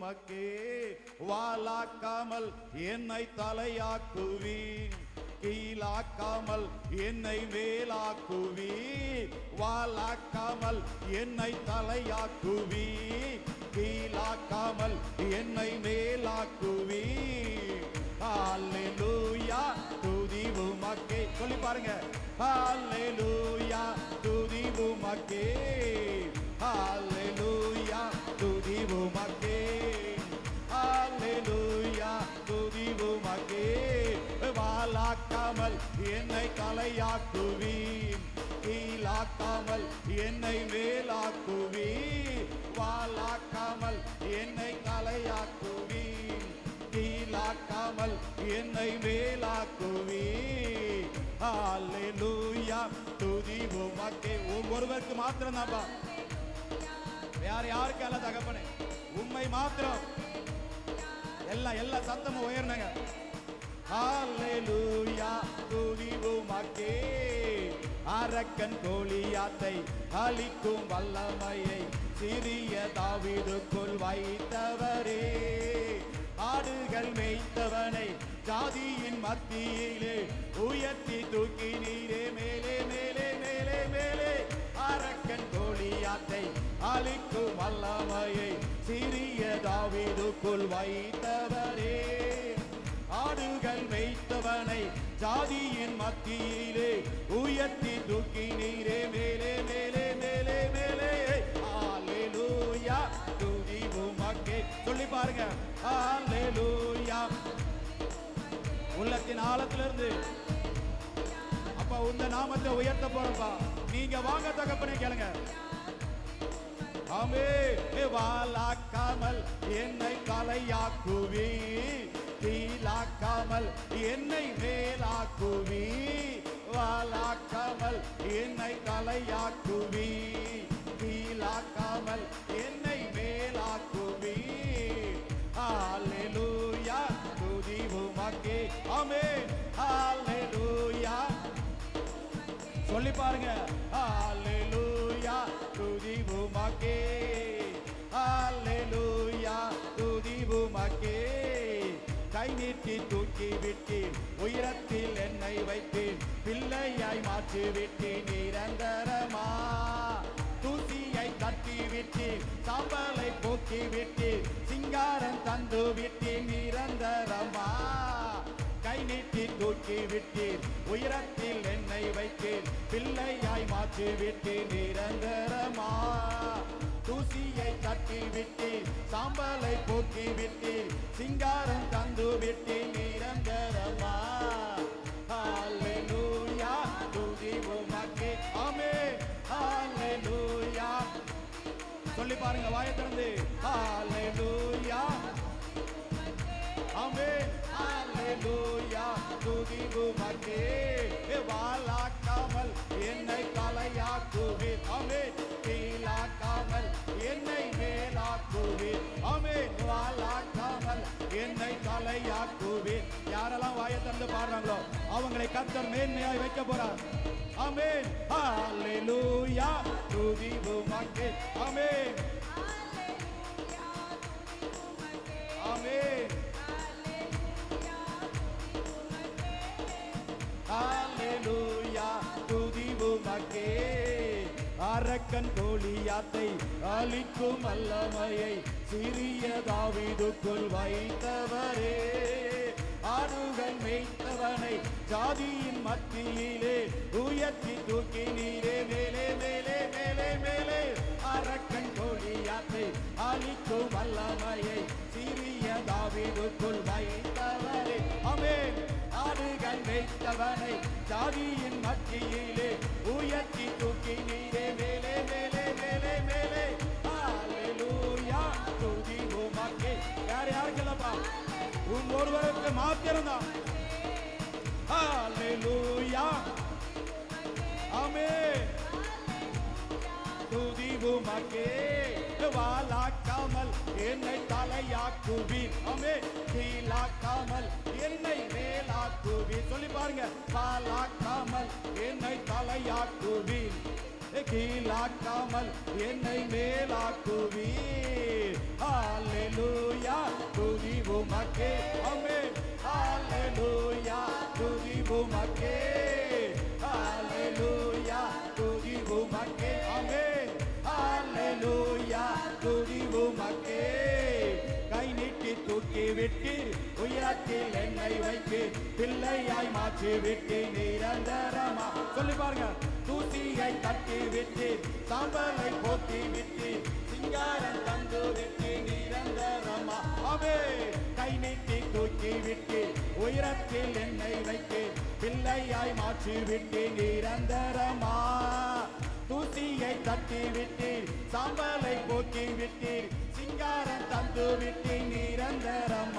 உமக்கே. வாலாக்காமல் என்னை தலையாக்குவீர், கீழாக்காமல் என்னை மேலாக்குவீர். வாலாக்காமல் என்னை தலையாக்குவீர், கீழாக்காமல் என்னை மேலாக்குவீர். ஹல்லேலூயா துதி உமக்கே. சொல்லி பாருங்க. ஹல்லேலூயா துதி உமக்கே, ஹல்லேலூயா துதி உமக்கே, ஹல்லேலூயா துதி உமக்கே. வாலாக்காமல் என்னை தலையாக்குவீர், கீழாக்காமல் என்னை மேலாக்குவீர். வாலாக்காமல் என்னை தலையாக்குவீர், கீழாக்காமல் என்னை மேலாக்குவீர். ஹல்லேலூயா துதி உமக்கே. ஒருவருக்கு மாத்திரம் தான்ப்பா, வேற யாருக்கு அல்ல தகப்பனே, உண்மை மாத்திரம். எல்லா சத்தமும் உயர்னங்க. ஹல்லேலூயா துதி உமக்கே. அரக்கன் கோலியாத்தை அழிக்கும் வல்லமையை சிறிய தாவீதுக்குள் வைத்தவரே. ஆடுகள் மேய்த்தவனை ஜாதியின் மத்தியிலே உயர்த்தி தூக்கி நீரே. மேலே மேலே மேலே மேலே. அரக்கன் கோலியாத்தை அழிக்கும் வல்லமையை சிறிய தாவீதுக்குள் வைத்தவரே. ஆடுகள் மேய்த்தவனை ஜாதியின் மத்தியிலே உயர்த்தி தூக்கி நீரே. மேலே மேலே மேலே மேலே. ஹல்லேலூயா துதி உமக்கே. சொல்லி பாருங்க. ஹல்லேலூயா. உள்ளத்தின் ஆழத்திலிருந்து அப்பா உந்த நாமத்தை உயர்த்த போறப்பா. நீங்க வாங்க தகப்பனே, கேளுங்க. ஆமென். வாலாக்காமல் என்னை தலையாக்குவீர், கீழாக்காமல் என்னை மேலாக்குவீர். வாலாக்காமல் என்னை தலையாக்குவீர், கீழாக்காமல் என்னை மேலாக்குவீர். ஹல்லேலூயா துதி உமக்கே. ஆமென். ஹல்லேலூயா. சொல்லி பாருங்க. ஹல்லேலூயா துதி உமக்கே, ஹல்லேலூயா துதி உமக்கே. கை நீட்டி தூக்கி விட்டீர், உயரத்தில் என்னை வைத்தீர், பிள்ளையாய் மாற்றி விட்டீர் நிரந்தரமா. தூசியை தட்டி விட்டீர், சாம்பலை போக்கி விட்டீர், சிங்காரம் தந்து விட்டீர் நிரந்தரமா. கை நீட்டி தூக்கி விட்டீர், உயரத்தில் என்னை வைத்தீர், பிள்ளையாய் மாற்றி விட்டீர் நிரந்தரமா. தூசியை தட்டி விட்டீர், சாம்பலை போக்கி விட்டீர், சிங்காரம் தந்து விட்டீர் நிரந்தரமா. ஹல்லேலூயா துதி உமக்கே. ஆமென். ஹல்லேலூயா. சொல்லி பாருங்க வாயை திறந்து. ஹல்லேலூயா. ஆமென். ஹல்லேலூயா துதி உமக்கே. வாலாக்காமல் என்னை தலையாக்குவீர். ஆமென். கீழாக்காமல் என்னை மேலாக்குவீர். ஆமென். வாலாக்காமல் என்னை தலையாக்குவீர். யாரெல்லாம் வாயை திறந்து பாடுறாங்களோ அவங்களை கர்த்தர் மேன்மையாய் வைக்க போறார். ஆமென். ஹல்லேலூயா துதி உமக்கே. ஆமென். ஆமென். ஹல்லேலூயா துதி உமக்கே. அரக்கன் கோலியாத்தை அழிக்கும் வல்லமையை சிறிய தாவீதுக்குள் வைத்தவரே. ஆடுகள் மேய்த்தவனை ஜாதியின் மத்தியிலே உயர்த்தி தூக்கி நீரே. மேலே மேலே மேலே மேலே. அரக்கன் கோலியாத்தை அழிக்கும் வல்லமையை சிறிய தாவீதுக்குள் வைத்தவரே. ஆமென். ஆடுகள் மேய்த்தவனை ஜாதியின் மத்தியிலே உயர்த்தி தூக்கி நீரே. மேலே மேலே மேலே மேலே. ஹல்லேலூயா துதி உமக்கே. யாருக்கெல்லாம்ப்பா? ஒருவருக்கு மாத்திரம்தான். ஹல்லேலூயா. ஆமென். துதி உமக்கே. வாலாக்காமல் என்னை தலையாக்குவீர். ஆமென். கீழாக்காமல் என்னை மேலாக்குவீர். சொல்லி பாருங்க. வாலாக்காமல் என்னை தலையாக்குவீர், கீழாக்காமல் என்னை மேலாக்குவீர். ஹல்லேலூயா விட்டீர், உயரத்தில் என்னை வைத்து பிள்ளையாய் மாற்றி விட்டீர் நிரந்தரமா. சொல்லி பாருங்க. தூசியை தட்டி விட்டீர், சாம்பலை போக்கி விட்டீர், சிங்காரம் தந்து விட்டீர் நிரந்தரமா. அவே கை நீட்டி தூக்கி விட்டீர், உயரத்தில் என்னை வைத்து பிள்ளையாய் மாற்றி விட்டீர் நிரந்தரமா. தூசியை தட்டி விட்டீர், சாம்பலை போக்கி விட்டீர், சிங்காரம் தந்து விட்டீர் நிரந்தரமா.